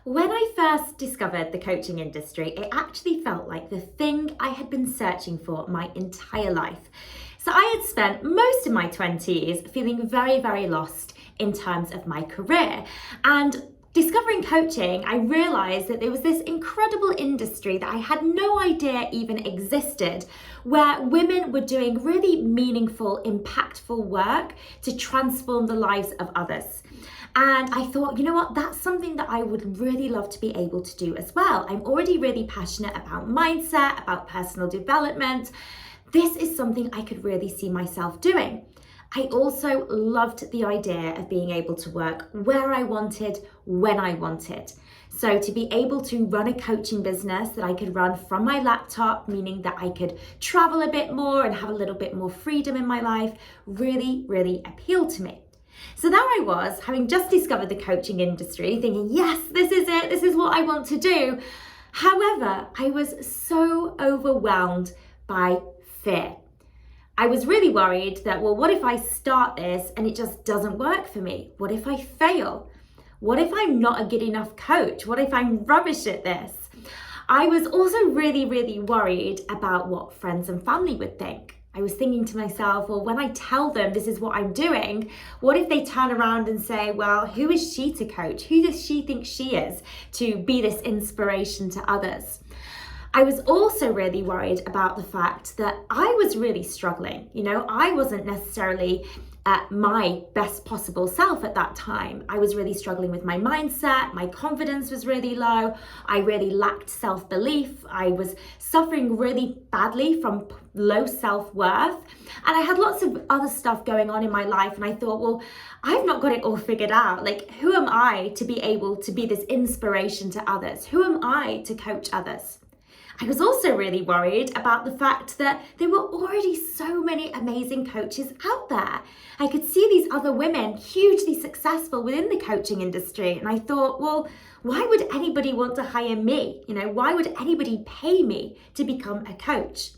When I first discovered the coaching industry, it actually felt like the thing I had been searching for my entire life. So I had spent most of my 20s feeling very, very lost in terms of my career. And discovering coaching, I realized that there was this incredible industry that I had no idea even existed, where women were doing really meaningful, impactful work to transform the lives of others. And I thought, you know what, that's something that I would really love to be able to do as well. I'm already really passionate about mindset, about personal development. This is something I could really see myself doing. I also loved the idea of being able to work where I wanted, when I wanted. So to be able to run a coaching business that I could run from my laptop, meaning that I could travel a bit more and have a little bit more freedom in my life, really, really appealed to me. So there I was, having just discovered the coaching industry, thinking, yes, this is it, this is what I want to do. However, I was so overwhelmed by fear. I was really worried that, well, what if I start this and it just doesn't work for me? What if I fail? What if I'm not a good enough coach? What if I'm rubbish at this? I was also really, really worried about what friends and family would think. I was thinking to myself, well, when I tell them this is what I'm doing, what if they turn around and say, well, who is she to coach? Who does she think she is to be this inspiration to others? I was also really worried about the fact that I was really struggling. I wasn't necessarily at my best possible self at that time. I was really struggling with my mindset. My confidence was really low. I really lacked self-belief. I was suffering really badly from low self-worth. And I had lots of other stuff going on in my life. And I thought, well, I've not got it all figured out. Like, who am I to be able to be this inspiration to others? Who am I to coach others? I was also really worried about the fact that there were already so many amazing coaches out there. I could see these other women hugely successful within the coaching industry. And I thought, well, why would anybody want to hire me? Why would anybody pay me to become a coach?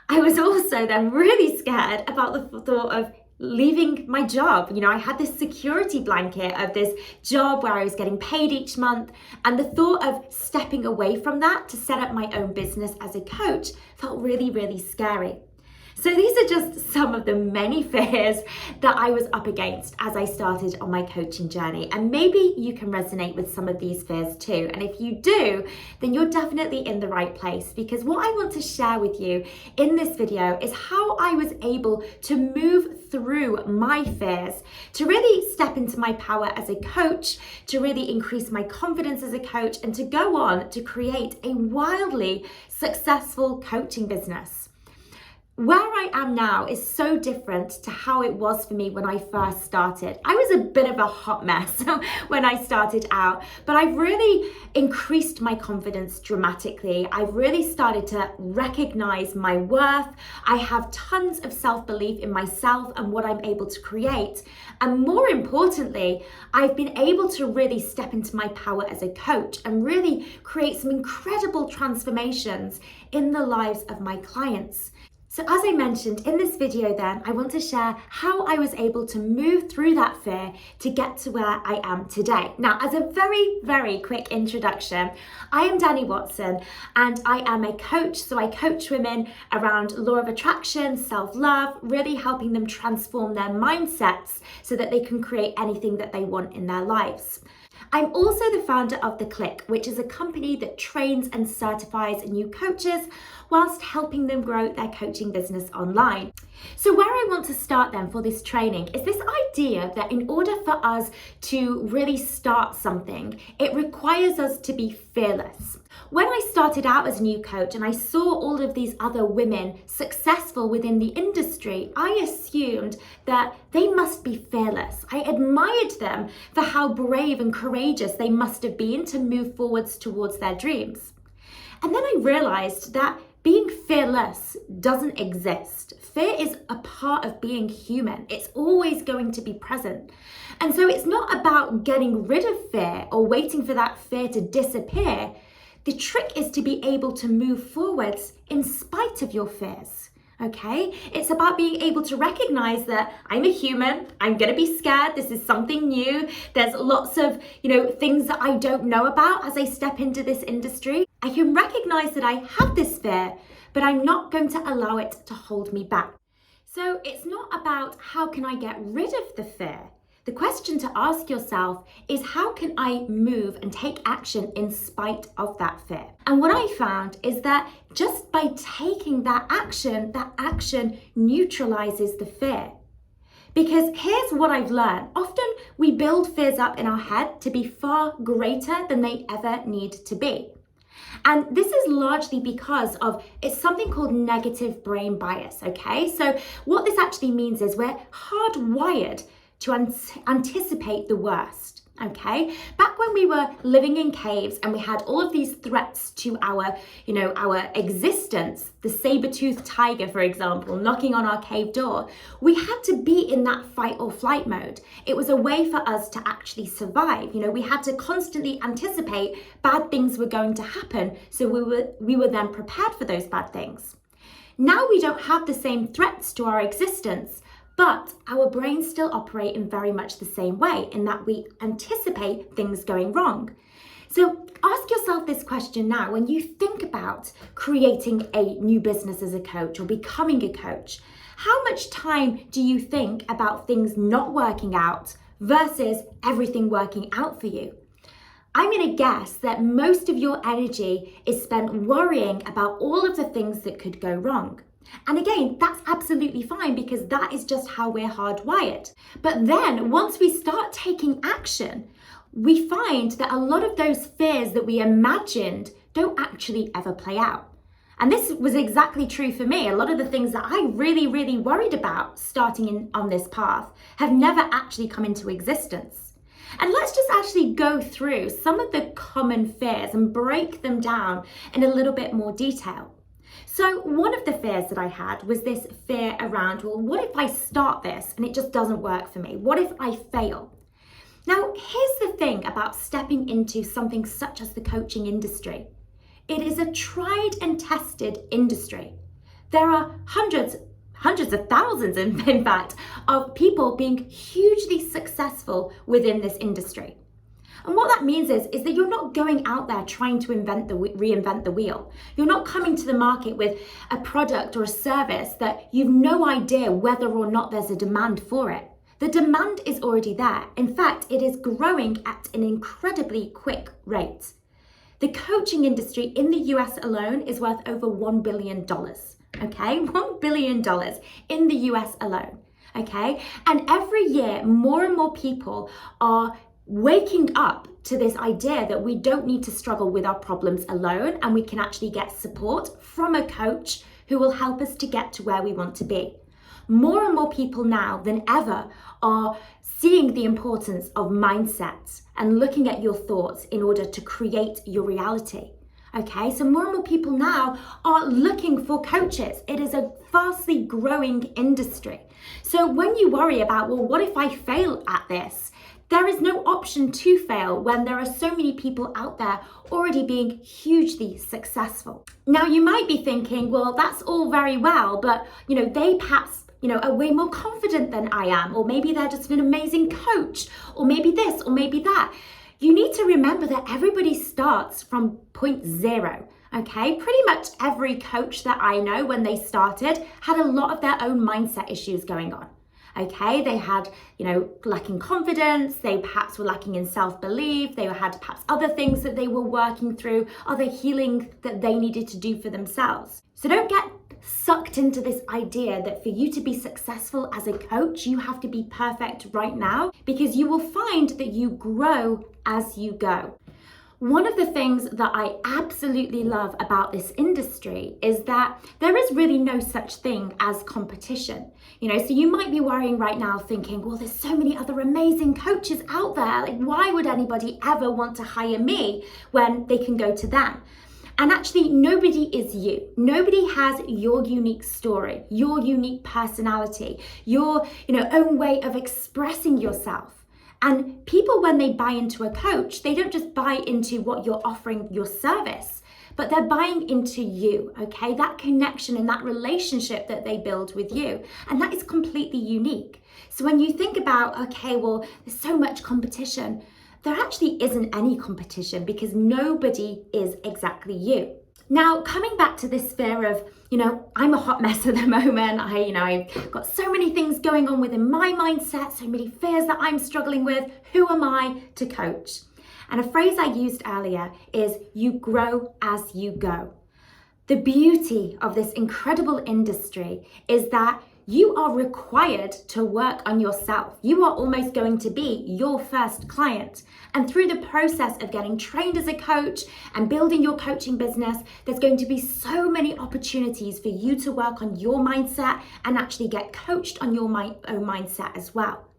I was also then really scared about the thought of leaving my job. I had this security blanket of this job where I was getting paid each month, and the thought of stepping away from that to set up my own business as a coach felt really, really scary. So these are just some of the many fears that I was up against as I started on my coaching journey. And maybe you can resonate with some of these fears too. And if you do, then you're definitely in the right place, because what I want to share with you in this video is how I was able to move through my fears, to really step into my power as a coach, to really increase my confidence as a coach, and to go on to create a wildly successful coaching business. Where I am now is so different to how it was for me when I first started. I was a bit of a hot mess when I started out, but I've really increased my confidence dramatically. I've really started to recognize my worth. I have tons of self-belief in myself and what I'm able to create. And more importantly, I've been able to really step into my power as a coach and really create some incredible transformations in the lives of my clients. So as I mentioned in this video then, I want to share how I was able to move through that fear to get to where I am today. Now, as a very, very quick introduction, I am Danny Watson and I am a coach. So I coach women around law of attraction, self-love, really helping them transform their mindsets so that they can create anything that they want in their lives. I'm also the founder of The Click, which is a company that trains and certifies new coaches whilst helping them grow their coaching business online. So where I want to start then for this training is this idea that in order for us to really start something, it requires us to be fearless. When I started out as a new coach and I saw all of these other women successful within the industry, I assumed that they must be fearless. I admired them for how brave and courageous they must have been to move forwards towards their dreams. And then I realized that being fearless doesn't exist. Fear is a part of being human. It's always going to be present. And so it's not about getting rid of fear or waiting for that fear to disappear. The trick is to be able to move forwards in spite of your fears. Okay, it's about being able to recognize that I'm a human, I'm gonna be scared, this is something new, there's lots of, things that I don't know about as I step into this industry. I can recognize that I have this fear, but I'm not going to allow it to hold me back. So it's not about how can I get rid of the fear. The question to ask yourself is how can I move and take action in spite of that fear? And what I found is that just by taking that action neutralizes the fear. Because here's what I've learned. Often we build fears up in our head to be far greater than they ever need to be. And this is largely because it's something called negative brain bias, okay? So what this actually means is we're hardwired to anticipate the worst, okay? Back when we were living in caves and we had all of these threats to our existence, the saber-toothed tiger, for example, knocking on our cave door, we had to be in that fight or flight mode. It was a way for us to actually survive. We had to constantly anticipate bad things were going to happen, so we were then prepared for those bad things. Now we don't have the same threats to our existence, but our brains still operate in very much the same way in that we anticipate things going wrong. So ask yourself this question now when you think about creating a new business as a coach or becoming a coach. How much time do you think about things not working out versus everything working out for you? I'm going to guess that most of your energy is spent worrying about all of the things that could go wrong. And again, that's absolutely fine because that is just how we're hardwired. But then once we start taking action, we find that a lot of those fears that we imagined don't actually ever play out. And this was exactly true for me. A lot of the things that I really, really worried about starting on this path have never actually come into existence. And let's just actually go through some of the common fears and break them down in a little bit more detail. So one of the fears that I had was this fear around, well, what if I start this and it just doesn't work for me? What if I fail? Now, here's the thing about stepping into something such as the coaching industry. It is a tried and tested industry. There are hundreds of thousands, in fact, of people being hugely successful within this industry. And what that means is that you're not going out there trying to reinvent the wheel. You're not coming to the market with a product or a service that you've no idea whether or not there's a demand for it. The demand is already there. In fact, it is growing at an incredibly quick rate. The coaching industry in the US alone is worth over $1 billion, okay? $1 billion in the US alone, okay? And every year, more and more people are waking up to this idea that we don't need to struggle with our problems alone and we can actually get support from a coach who will help us to get to where we want to be. More and more people now than ever are seeing the importance of mindset and looking at your thoughts in order to create your reality. Okay, so more and more people now are looking for coaches. It is a vastly growing industry. So when you worry about, well, what if I fail at this? There is no option to fail when there are so many people out there already being hugely successful. Now, you might be thinking, well, that's all very well, but they perhaps are way more confident than I am, or maybe they're just an amazing coach, or maybe this, or maybe that. You need to remember that everybody starts from point zero, okay? Pretty much every coach that I know when they started had a lot of their own mindset issues going on. Okay, they had, lacking confidence, they perhaps were lacking in self-belief, they had perhaps other things that they were working through, other healing that they needed to do for themselves. So don't get sucked into this idea that for you to be successful as a coach, you have to be perfect right now, because you will find that you grow as you go. One of the things that I absolutely love about this industry is that there is really no such thing as competition. So you might be worrying right now thinking, well, there's so many other amazing coaches out there. Like, why would anybody ever want to hire me when they can go to them? And actually, nobody is you. Nobody has your unique story, your unique personality, your own way of expressing yourself. And people, when they buy into a coach, they don't just buy into what you're offering, your service, but they're buying into you, okay? That connection and that relationship that they build with you. And that is completely unique. So when you think about, okay, well, there's so much competition, there actually isn't any competition because nobody is exactly you. Now, coming back to this fear of, I'm a hot mess at the moment. I've got so many things going on within my mindset, so many fears that I'm struggling with. Who am I to coach? And a phrase I used earlier is you grow as you go. The beauty of this incredible industry is that you are required to work on yourself. You are almost going to be your first client. And through the process of getting trained as a coach and building your coaching business, there's going to be so many opportunities for you to work on your mindset and actually get coached on your own mindset as well.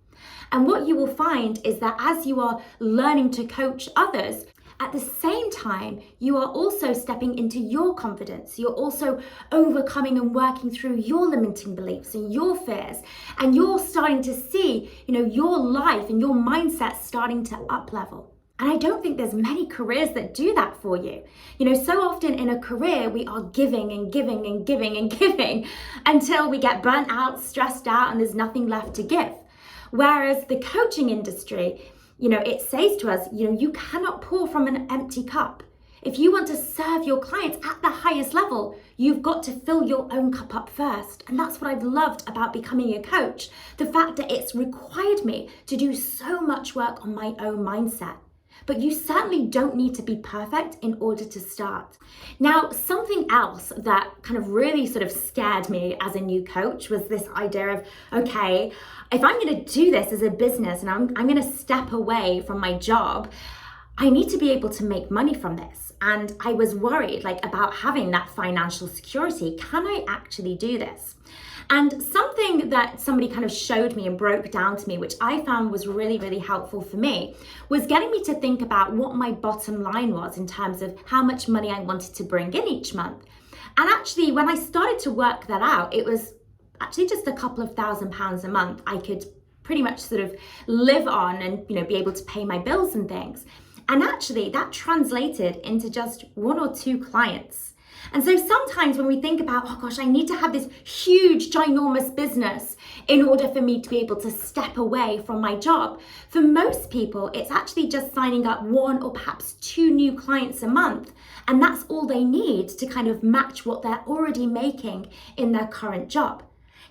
And what you will find is that as you are learning to coach others, at the same time, you are also stepping into your confidence. You're also overcoming and working through your limiting beliefs and your fears. And you're starting to see, your life and your mindset starting to up level. And I don't think there's many careers that do that for you. So often in a career, we are giving and giving and giving and giving until we get burnt out, stressed out, and there's nothing left to give. Whereas the coaching industry, it says to us, you cannot pour from an empty cup. If you want to serve your clients at the highest level, you've got to fill your own cup up first. And that's what I've loved about becoming a coach. The fact that it's required me to do so much work on my own mindset. But you certainly don't need to be perfect in order to start. Now, something else that kind of really sort of scared me as a new coach was this idea of, okay, if I'm going to do this as a business and I'm going to step away from my job, I need to be able to make money from this. And I was worried about having that financial security. Can I actually do this? And something that somebody kind of showed me and broke down to me, which I found was really, really helpful for me, was getting me to think about what my bottom line was in terms of how much money I wanted to bring in each month. And actually, when I started to work that out, it was actually just a couple of £1,000s a month I could pretty much sort of live on and, be able to pay my bills and things. And actually, that translated into just 1 or 2 clients. And so sometimes when we think about, oh gosh, I need to have this huge, ginormous business in order for me to be able to step away from my job, for most people, it's actually just signing up 1 or perhaps 2 new clients a month. And that's all they need to kind of match what they're already making in their current job.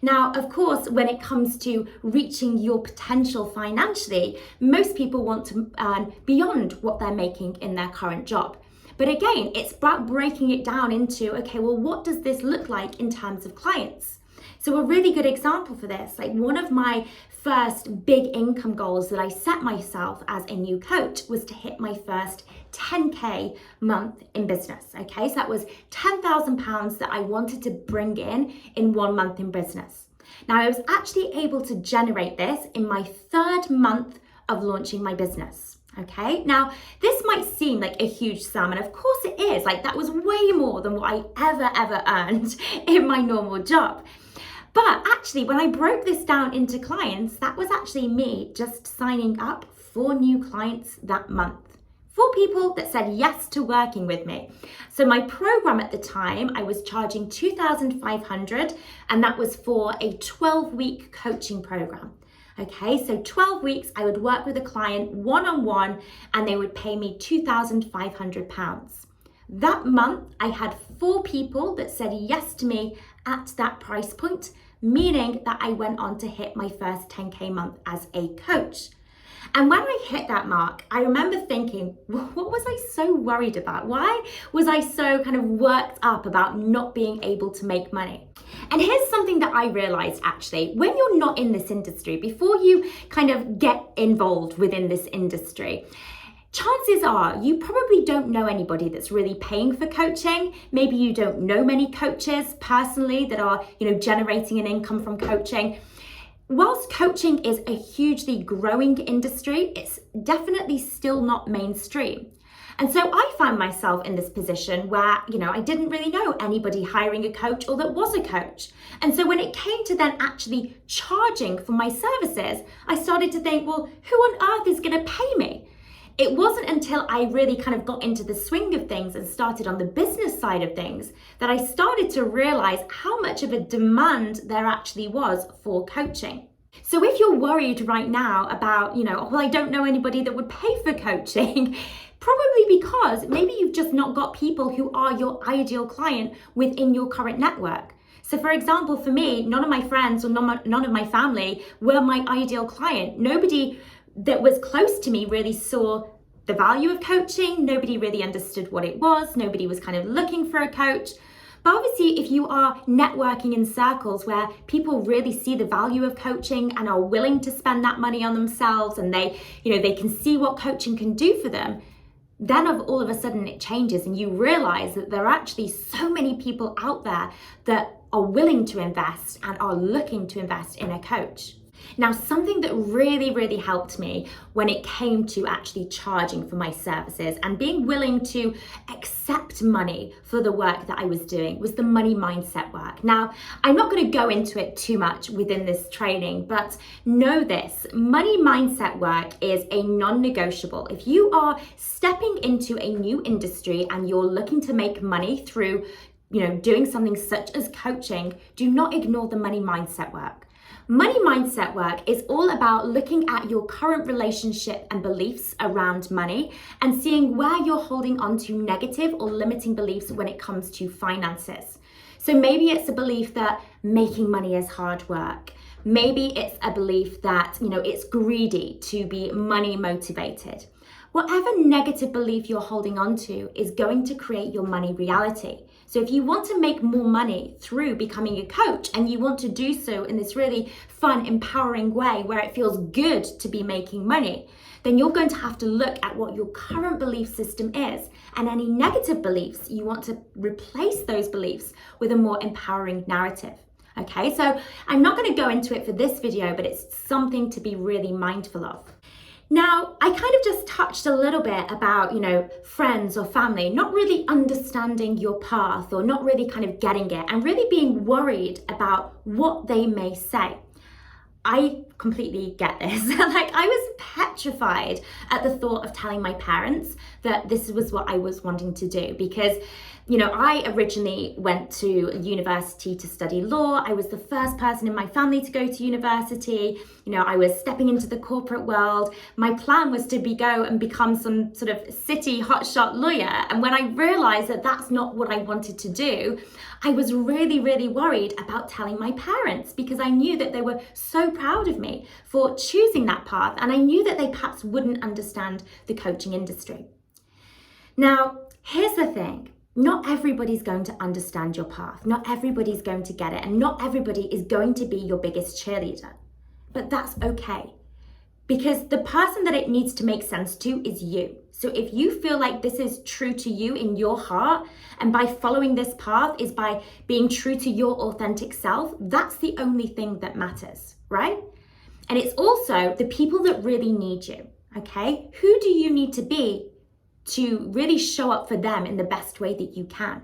Now, of course, when it comes to reaching your potential financially, most people want to earn beyond what they're making in their current job. But again, it's about breaking it down into, okay, well, what does this look like in terms of clients? So a really good example for this, one of my first big income goals that I set myself as a new coach was to hit my first 10K month in business, okay? So that was £10,000 that I wanted to bring in 1 month in business. Now, I was actually able to generate this in my 3rd month of launching my business. Okay, now this might seem like a huge sum, and of course it is. That was way more than what I ever earned in my normal job. But actually, when I broke this down into clients, that was actually me just signing up 4 new clients that month. 4 people that said yes to working with me. So my program at the time, I was charging $2,500, and that was for a 12-week coaching program. Okay, so 12 weeks, I would work with a client one-on-one and they would pay me £2,500. That month, I had 4 people that said yes to me at that price point, meaning that I went on to hit my first 10K month as a coach. And when I hit that mark, I remember thinking, what was I so worried about? Why was I so kind of worked up about not being able to make money? And here's something that I realized actually, when you're not in this industry, before you kind of get involved within this industry, chances are you probably don't know anybody that's really paying for coaching. Maybe you don't know many coaches personally that are, generating an income from coaching. Whilst coaching is a hugely growing industry, it's definitely still not mainstream. And so I found myself in this position where, I didn't really know anybody hiring a coach or that was a coach. And so when it came to then actually charging for my services, I started to think, well, who on earth is going to pay me? It wasn't until I really kind of got into the swing of things and started on the business side of things that I started to realize how much of a demand there actually was for coaching. So if you're worried right now about, well, I don't know anybody that would pay for coaching, probably because maybe you've just not got people who are your ideal client within your current network. So for example, for me, none of my friends or none of my family were my ideal client. Nobody that was close to me really saw the value of coaching. Nobody really understood what it was. Nobody was kind of looking for a coach. But obviously, if you are networking in circles where people really see the value of coaching and are willing to spend that money on themselves, and they can see what coaching can do for them, then all of a sudden it changes and you realize that there are actually so many people out there that are willing to invest and are looking to invest in a coach. Now, something that really, really helped me when it came to actually charging for my services and being willing to accept money for the work that I was doing was the money mindset work. Now, I'm not going to go into it too much within this training, but know this, money mindset work is a non-negotiable. If you are stepping into a new industry and you're looking to make money through, doing something such as coaching, do not ignore the money mindset work. Money mindset work is all about looking at your current relationship and beliefs around money and seeing where you're holding on to negative or limiting beliefs when it comes to finances. So maybe it's a belief that making money is hard work. Maybe it's a belief that, it's greedy to be money motivated. Whatever negative belief you're holding on to is going to create your money reality. So if you want to make more money through becoming a coach and you want to do so in this really fun, empowering way where it feels good to be making money, then you're going to have to look at what your current belief system is, and any negative beliefs, you want to replace those beliefs with a more empowering narrative. Okay, so I'm not going to go into it for this video, but it's something to be really mindful of. Now, I kind of just touched a little bit about, friends or family not really understanding your path or not really kind of getting it and really being worried about what they may say. I completely get this. I was petrified at the thought of telling my parents that this was what I was wanting to do because, I originally went to university to study law. I was the first person in my family to go to university. I was stepping into the corporate world. My plan was to go and become some sort of city hotshot lawyer. And when I realized that that's not what I wanted to do, I was really, really worried about telling my parents because I knew that they were so proud of me for choosing that path. And I knew that they perhaps wouldn't understand the coaching industry. Now, here's the thing. Not everybody's going to understand your path. Not everybody's going to get it. And not everybody is going to be your biggest cheerleader. But that's okay. Because the person that it needs to make sense to is you. So if you feel like this is true to you in your heart, and by following this path is by being true to your authentic self, that's the only thing that matters, right? And it's also the people that really need you, okay? Who do you need to be to really show up for them in the best way that you can?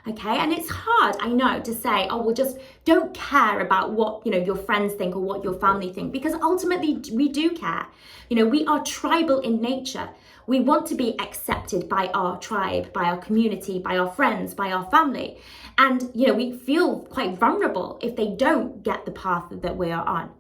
Okay, and it's hard, I know, to say, oh, well, just don't care about what, your friends think or what your family think, because ultimately we do care. We are tribal in nature. We want to be accepted by our tribe, by our community, by our friends, by our family. And, we feel quite vulnerable if they don't get the path that we are on.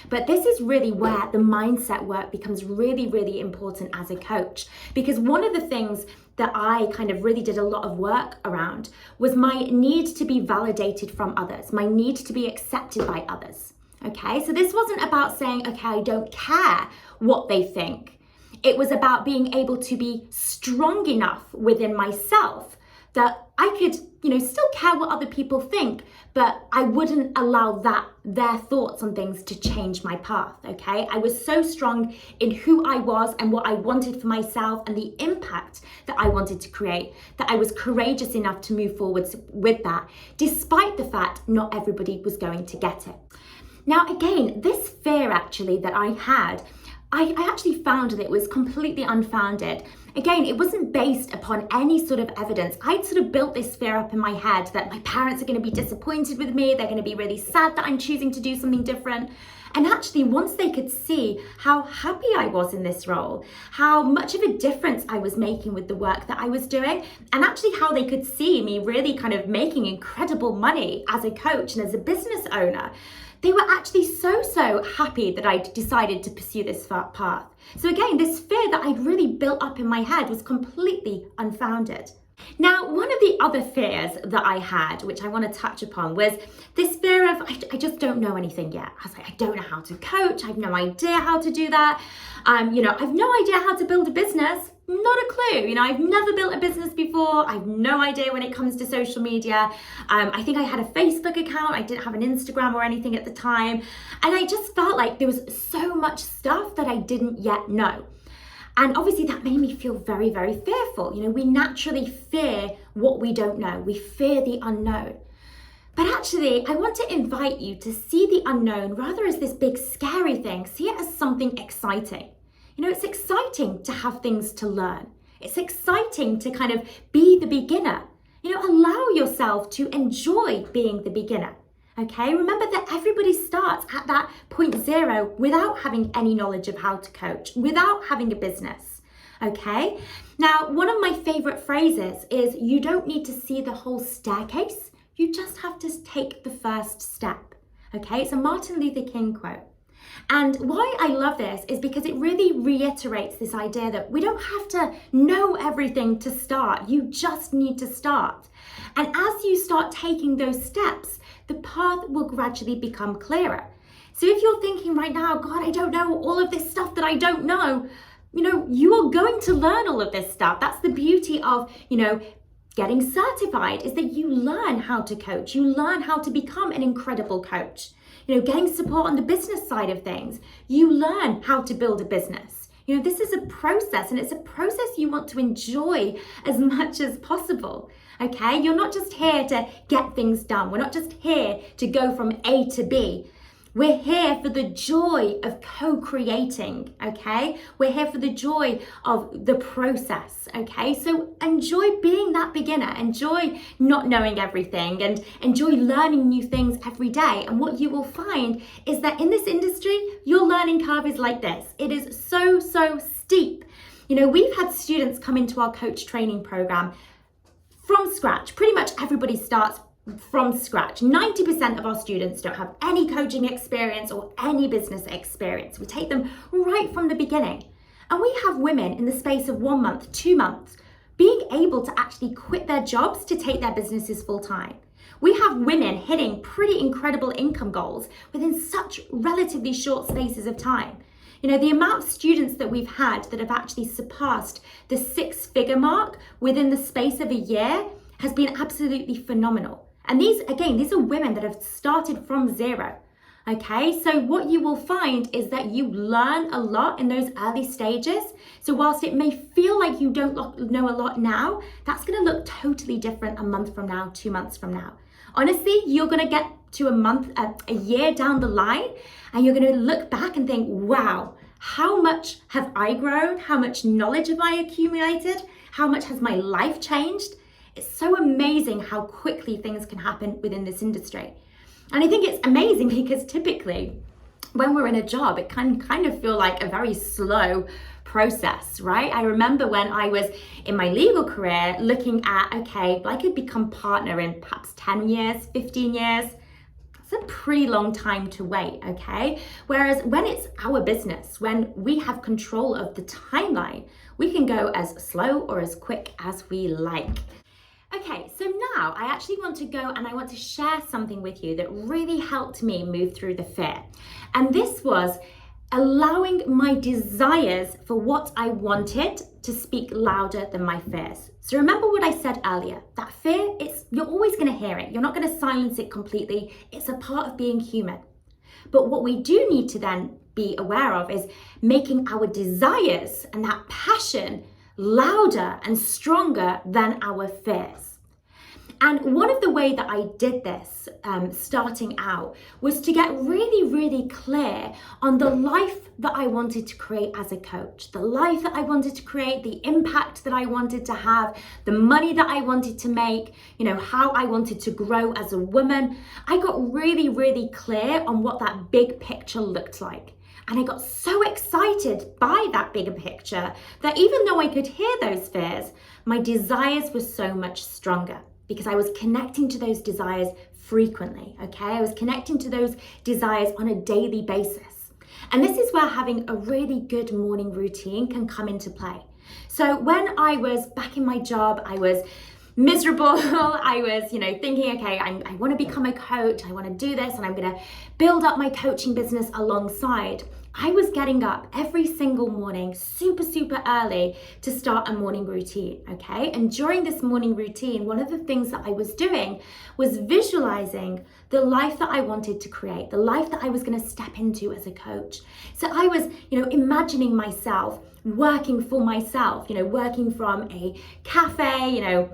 But this is really where the mindset work becomes really, really important as a coach. Because one of the things that I kind of really did a lot of work around was my need to be validated from others, my need to be accepted by others. Okay, so this wasn't about saying, okay, I don't care what they think. It was about being able to be strong enough within myself that I could, still care what other people think, but I wouldn't allow their thoughts on things to change my path, okay? I was so strong in who I was and what I wanted for myself and the impact that I wanted to create that I was courageous enough to move forwards with that, despite the fact not everybody was going to get it. Now, again, this fear actually that I had I actually found that it was completely unfounded. Again, it wasn't based upon any sort of evidence. I'd sort of built this fear up in my head that my parents are going to be disappointed with me. They're going to be really sad that I'm choosing to do something different. And actually, once they could see how happy I was in this role, how much of a difference I was making with the work that I was doing, and actually how they could see me really kind of making incredible money as a coach and as a business owner, they were actually so happy that I'd decided to pursue this path. So again, this fear that I'd really built up in my head was completely unfounded. Now, one of the other fears that I had, which I want to touch upon, was this fear of, I just don't know anything yet. I was like, I don't know how to coach. I have no idea how to do that. I have no idea how to build a business. Not a clue. I've never built a business before. I have no idea when it comes to social media. I think I had a Facebook account. I didn't have an Instagram or anything at the time. And I just felt like there was so much stuff that I didn't yet know. And obviously that made me feel very, very fearful. We naturally fear what we don't know. We fear the unknown. But actually, I want to invite you to see the unknown rather as this big scary thing. See it as something exciting. It's exciting to have things to learn. It's exciting to kind of be the beginner. Allow yourself to enjoy being the beginner. Okay, remember that everybody starts at that point zero without having any knowledge of how to coach, without having a business. Okay, now one of my favorite phrases is you don't need to see the whole staircase, you just have to take the first step. Okay, it's a Martin Luther King quote. And why I love this is because it really reiterates this idea that we don't have to know everything to start. You just need to start. And as you start taking those steps, the path will gradually become clearer. So if you're thinking right now, God, I don't know all of this stuff that I don't know, you are going to learn all of this stuff. That's the beauty of, getting certified, is that you learn how to coach. You learn how to become an incredible coach. Getting support on the business side of things, you learn how to build a business. This is a process, and it's a process you want to enjoy as much as possible. Okay, you're not just here to get things done. We're not just here to go from A to B. We're here for the joy of co-creating, okay? We're here for the joy of the process, okay? So enjoy being that beginner, enjoy not knowing everything, and enjoy learning new things every day. And what you will find is that in this industry, your learning curve is like this. It is so steep. We've had students come into our coach training program from scratch. Pretty much everybody starts from scratch. 90% of our students don't have any coaching experience or any business experience. We take them right from the beginning. And we have women in the space of 1 month, 2 months, being able to actually quit their jobs to take their businesses full time. We have women hitting pretty incredible income goals within such relatively short spaces of time. The amount of students that we've had that have actually surpassed the 6-figure mark within the space of a year has been absolutely phenomenal. And these are women that have started from zero. Okay, so what you will find is that you learn a lot in those early stages. So whilst it may feel like you don't know a lot now, that's going to look totally different a month from now, 2 months from now. Honestly, you're going to get to a year down the line, and you're going to look back and think, wow, how much have I grown? How much knowledge have I accumulated? How much has my life changed? It's so amazing how quickly things can happen within this industry. And I think it's amazing because typically when we're in a job, it can kind of feel like a very slow process, right? I remember when I was in my legal career looking at, okay, I could become partner in perhaps 10 years, 15 years. That's a pretty long time to wait, okay? Whereas when it's our business, when we have control of the timeline, we can go as slow or as quick as we like. Okay, so now I actually want to go and I want to share something with you that really helped me move through the fear. And this was allowing my desires for what I wanted to speak louder than my fears. So remember what I said earlier, that fear, you're always going to hear it. You're not going to silence it completely. It's a part of being human. But what we do need to then be aware of is making our desires and that passion louder and stronger than our fears. And one of the ways that I did this starting out was to get really, really clear on the life that I wanted to create as a coach, the life that I wanted to create, the impact that I wanted to have, the money that I wanted to make, how I wanted to grow as a woman. I got really, really clear on what that big picture looked like. And I got so excited by that bigger picture that even though I could hear those fears, my desires were so much stronger because I was connecting to those desires frequently, okay? I was connecting to those desires on a daily basis. And this is where having a really good morning routine can come into play. So when I was back in my job, I was miserable. I was, thinking, okay, I want to become a coach. I want to do this and I'm going to build up my coaching business alongside. I was getting up every single morning, super, super early to start a morning routine, okay? And during this morning routine, one of the things that I was doing was visualizing the life that I wanted to create, the life that I was going to step into as a coach. So I was, imagining myself working for myself, working from a cafe,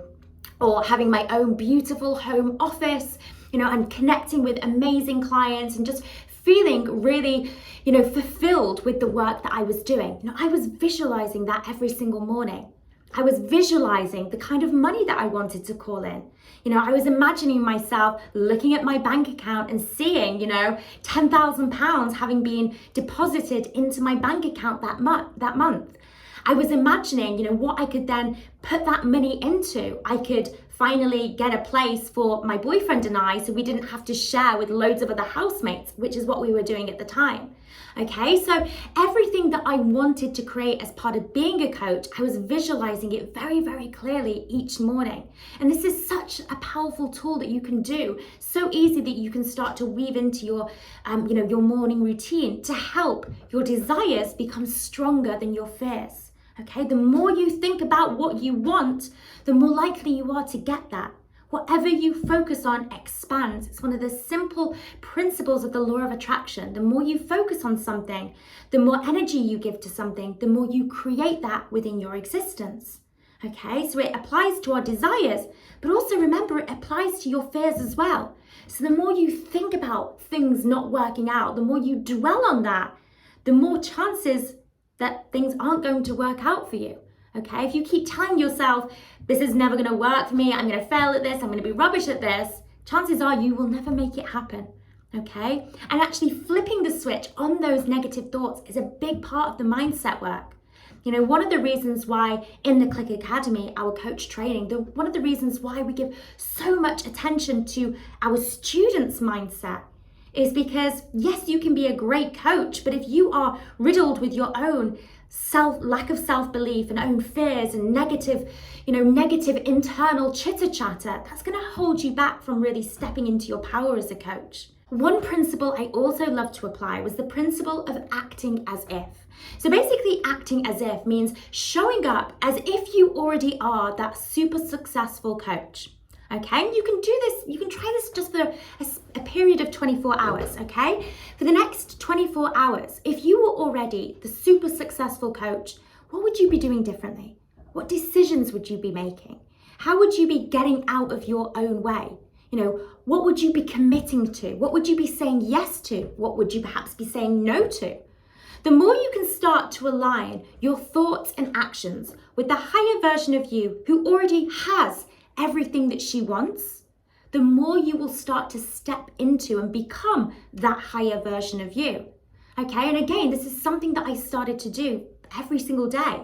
or having my own beautiful home office, and connecting with amazing clients and just feeling really, fulfilled with the work that I was doing. I was visualizing that every single morning. I was visualizing the kind of money that I wanted to call in. I was imagining myself looking at my bank account and seeing, £10,000 having been deposited into my bank account that month. I was imagining, what I could then put that money into. I could finally get a place for my boyfriend and I so we didn't have to share with loads of other housemates, which is what we were doing at the time. Okay, so everything that I wanted to create as part of being a coach, I was visualizing it very, very clearly each morning. And this is such a powerful tool that you can do, so easy that you can start to weave into your, your morning routine to help your desires become stronger than your fears. Okay, the more you think about what you want, the more likely you are to get that. Whatever you focus on expands. It's one of the simple principles of the law of attraction. The more you focus on something, the more energy you give to something, the more you create that within your existence. Okay, so it applies to our desires, but also remember it applies to your fears as well. So the more you think about things not working out, the more you dwell on that, the more chances that things aren't going to work out for you. Okay, if you keep telling yourself, this is never going to work for me, I'm going to fail at this, I'm going to be rubbish at this, chances are you will never make it happen. Okay, and actually flipping the switch on those negative thoughts is a big part of the mindset work. One of the reasons why in the Click Academy, our coach training, one of the reasons why we give so much attention to our students' mindset is because, yes, you can be a great coach, but if you are riddled with your own lack of self-belief and own fears and negative internal chitter-chatter, that's going to hold you back from really stepping into your power as a coach. One principle I also love to apply was the principle of acting as if. So basically acting as if means showing up as if you already are that super successful coach. Okay, you can do this, you can try this just for a period of 24 hours, okay? For the next 24 hours, if you were already the super successful coach, what would you be doing differently? What decisions would you be making? How would you be getting out of your own way? What would you be committing to? What would you be saying yes to? What would you perhaps be saying no to? The more you can start to align your thoughts and actions with the higher version of you who already has everything that she wants, the more you will start to step into and become that higher version of you. Okay, and again, this is something that I started to do every single day.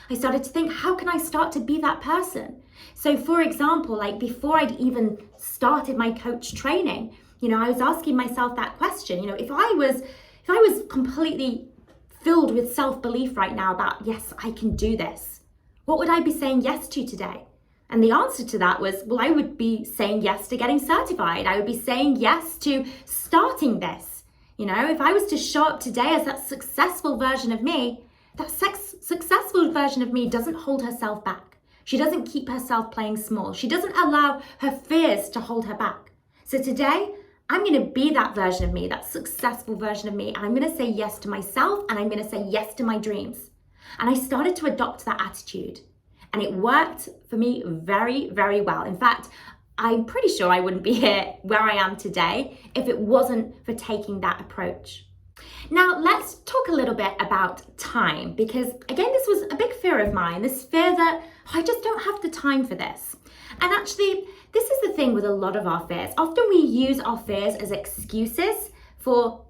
I started to think, how can I start to be that person? So for example, like before I'd even started my coach training, I was asking myself that question, if I was completely filled with self-belief right now about, yes, I can do this, what would I be saying yes to today? And the answer to that was, well, I would be saying yes to getting certified. I would be saying yes to starting this. If I was to show up today as that successful version of me, that successful version of me doesn't hold herself back. She doesn't keep herself playing small. She doesn't allow her fears to hold her back. So today, I'm going to be that version of me, that successful version of me, and I'm going to say yes to myself, and I'm going to say yes to my dreams. And I started to adopt that attitude. And it worked for me very, very well. In fact, I'm pretty sure I wouldn't be here where I am today if it wasn't for taking that approach. Now, let's talk a little bit about time, because again, this was a big fear of mine, this fear that I just don't have the time for this. And actually, this is the thing with a lot of our fears. Often we use our fears as excuses for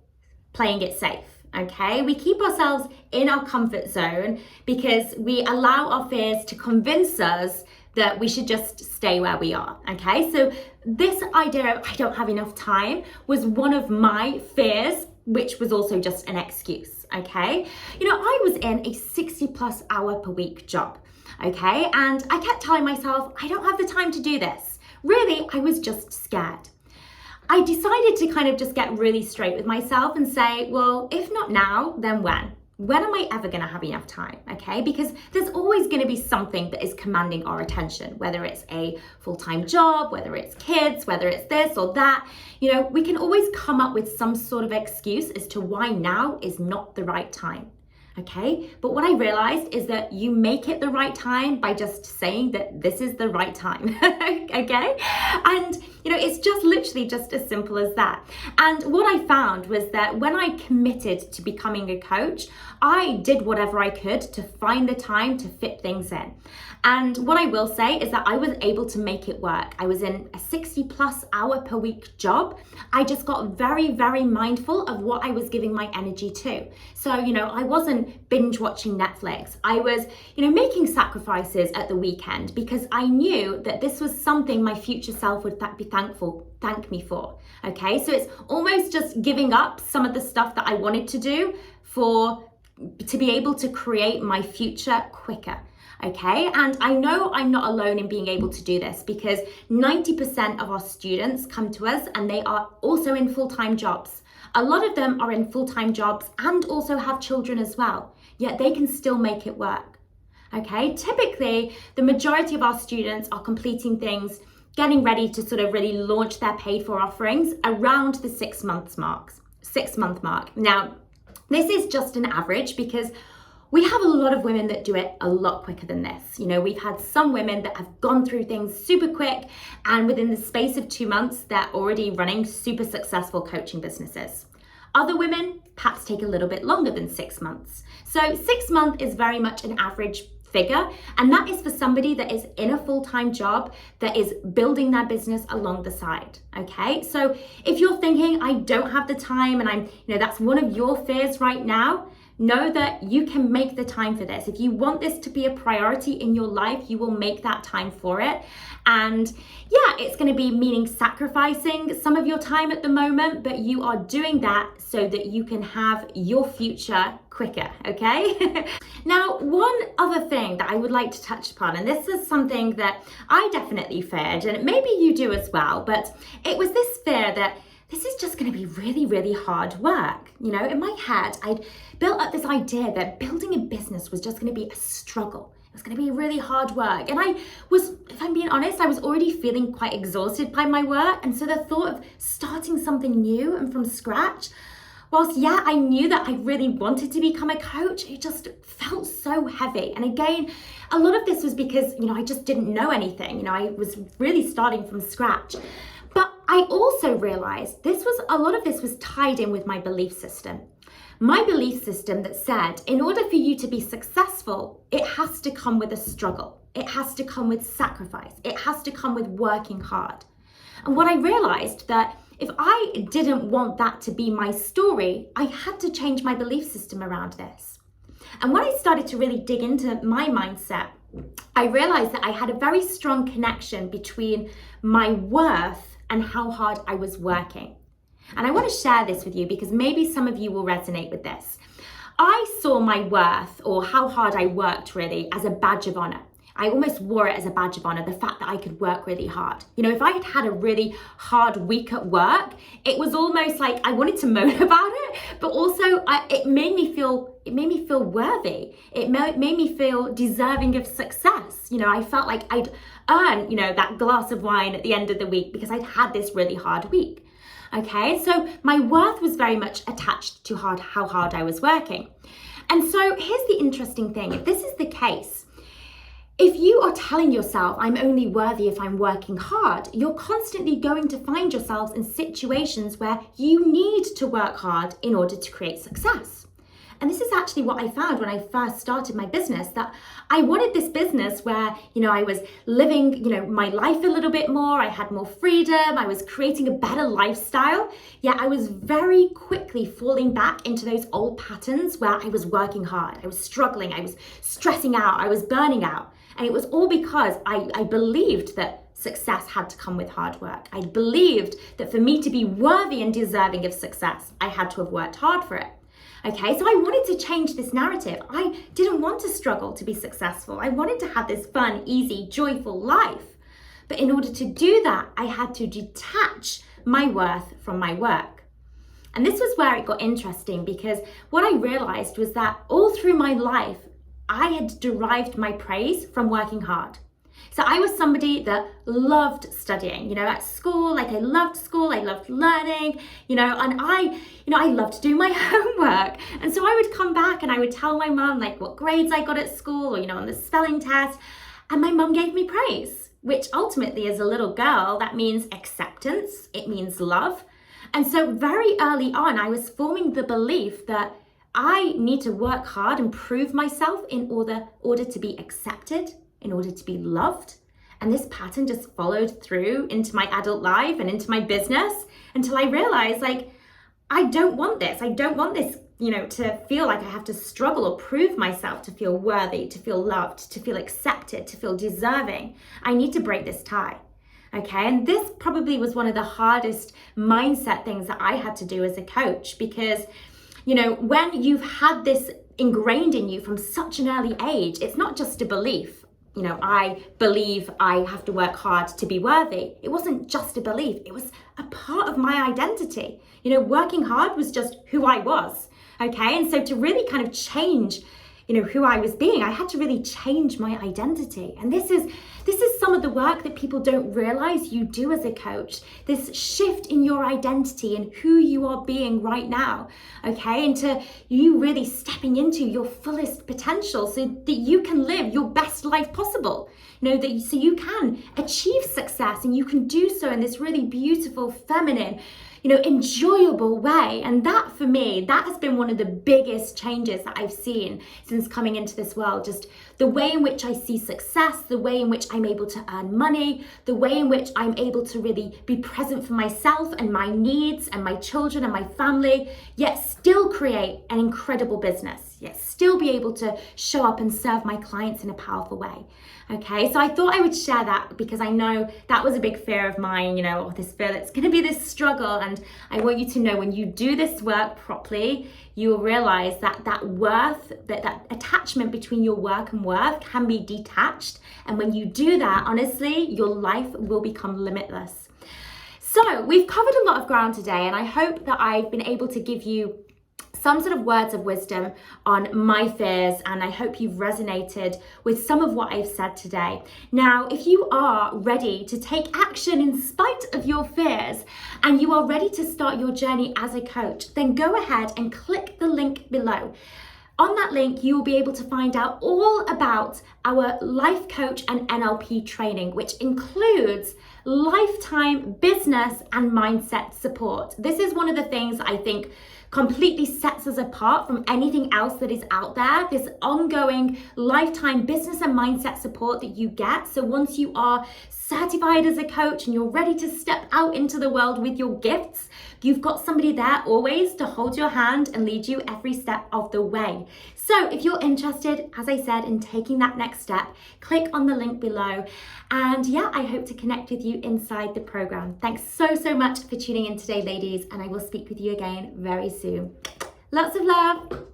playing it safe. Okay, we keep ourselves in our comfort zone because we allow our fears to convince us that we should just stay where we are. Okay, so this idea of I don't have enough time was one of my fears, which was also just an excuse. Okay, I was in a 60+ hour per week job. Okay, and I kept telling myself, I don't have the time to do this. Really, I was just scared. I decided to kind of just get really straight with myself and say, well, if not now, then when? When am I ever going to have enough time? Okay, because there's always going to be something that is commanding our attention, whether it's a full-time job, whether it's kids, whether it's this or that. We can always come up with some sort of excuse as to why now is not the right time. Okay, but what I realized is that you make it the right time by just saying that this is the right time. Okay, and it's just literally just as simple as that. And what I found was that when I committed to becoming a coach, I did whatever I could to find the time to fit things in. And what I will say is that I was able to make it work. I was in a 60+ hour per week job. I just got very, very mindful of what I was giving my energy to. So, I wasn't binge watching Netflix. I was, making sacrifices at the weekend because I knew that this was something my future self would thank me for. Okay, so it's almost just giving up some of the stuff that I wanted to do to be able to create my future quicker. Okay, and I know I'm not alone in being able to do this because 90% of our students come to us and they are also in full-time jobs. A lot of them are in full-time jobs and also have children as well, yet they can still make it work. Okay, typically the majority of our students are completing things, getting ready to sort of really launch their paid for offerings around the 6 month mark. Now, this is just an average because we have a lot of women that do it a lot quicker than this. We've had some women that have gone through things super quick and within the space of 2 months, they're already running super successful coaching businesses. Other women perhaps take a little bit longer than 6 months. So 6 months is very much an average figure, and that is for somebody that is in a full-time job that is building their business along the side. Okay, so if you're thinking I don't have the time and that's one of your fears right now, know that you can make the time for this. If you want this to be a priority in your life, you will make that time for it. And yeah, it's going to be meaning sacrificing some of your time at the moment, but you are doing that so that you can have your future quicker, okay? Now, one other thing that I would like to touch upon, and this is something that I definitely feared, and maybe you do as well, but it was this fear that this is just going to be really, really hard work. In my head, I'd built up this idea that building a business was just going to be a struggle. It was going to be really hard work. And if I'm being honest, I was already feeling quite exhausted by my work. And so the thought of starting something new and from scratch, whilst I knew that I really wanted to become a coach, it just felt so heavy. And again, a lot of this was because, I just didn't know anything. I was really starting from scratch. But I also realized a lot of this was tied in with my belief system. My belief system that said, in order for you to be successful, it has to come with a struggle. It has to come with sacrifice. It has to come with working hard. And what I realized that if I didn't want that to be my story, I had to change my belief system around this. And when I started to really dig into my mindset, I realized that I had a very strong connection between my worth and how hard I was working. And I want to share this with you because maybe some of you will resonate with this. I saw my worth, or how hard I worked really, as a badge of honor. I almost wore it as a badge of honor, the fact that I could work really hard. If I had had a really hard week at work, it was almost like I wanted to moan about it, but also it made me feel worthy. It made me feel deserving of success. I felt like I'd earn, that glass of wine at the end of the week because I'd had this really hard week. Okay, so my worth was very much attached to how hard I was working. And so here's the interesting thing. If this is the case, If you are telling yourself, I'm only worthy if I'm working hard, you're constantly going to find yourselves in situations where you need to work hard in order to create success. And this is actually what I found when I first started my business, that I wanted this business where, I was living, my life a little bit more, I had more freedom, I was creating a better lifestyle, yet I was very quickly falling back into those old patterns where I was working hard, I was struggling, I was stressing out, I was burning out. And it was all because I believed that success had to come with hard work. I believed that for me to be worthy and deserving of success, I had to have worked hard for it. Okay, so I wanted to change this narrative. I didn't want to struggle to be successful. I wanted to have this fun, easy, joyful life. But in order to do that, I had to detach my worth from my work. And this was where it got interesting, because what I realized was that all through my life, I had derived my praise from working hard. So I was somebody that loved studying, at school, I loved school, I loved learning, and I loved to do my homework. And so I would come back and I would tell my mum what grades I got at school, or, on the spelling test, and my mum gave me praise, which ultimately as a little girl, that means acceptance, it means love. And so very early on, I was forming the belief that I need to work hard and prove myself in order to be accepted, in order to be loved. And this pattern just followed through into my adult life and into my business until I realized I don't want this. I don't want this, to feel like I have to struggle or prove myself to feel worthy, to feel loved, to feel accepted, to feel deserving. I need to break this tie. Okay, and this probably was one of the hardest mindset things that I had to do as a coach, because when you've had this ingrained in you from such an early age, it's not just a belief. I believe I have to work hard to be worthy. It wasn't just a belief. It was a part of my identity. Working hard was just who I was. Okay, and so to really kind of change, who I was being, I had to really change my identity. And this is some of the work that people don't realize you do as a coach, this shift in your identity and who you are being right now, okay? Into you really stepping into your fullest potential so that you can live your best life possible, so you can achieve success, and you can do so in this really beautiful, feminine, enjoyable way. And that, for me, that has been one of the biggest changes that I've seen since coming into this world. Just the way in which I see success, the way in which I'm able to earn money, the way in which I'm able to really be present for myself and my needs and my children and my family, yet still create an incredible business, yet still be able to show up and serve my clients in a powerful way. Okay, so I thought I would share that because I know that was a big fear of mine, this fear that's going to be this struggle. And I want you to know, when you do this work properly, you will realize that worth, that attachment between your work and worth can be detached. And when you do that, honestly, your life will become limitless. So we've covered a lot of ground today, and I hope that I've been able to give you some sort of words of wisdom on my fears, and I hope you've resonated with some of what I've said today. Now, if you are ready to take action in spite of your fears, and you are ready to start your journey as a coach, then go ahead and click the link below. On that link, you will be able to find out all about our life coach and NLP training, which includes lifetime business and mindset support. This is one of the things I think completely sets us apart from anything else that is out there, this ongoing lifetime business and mindset support that you get. So once you are certified as a coach and you're ready to step out into the world with your gifts, you've got somebody there always to hold your hand and lead you every step of the way. So if you're interested, as I said, in taking that next step, click on the link below. And yeah, I hope to connect with you inside the program. Thanks so much for tuning in today, ladies, and I will speak with you again very soon. Lots of love.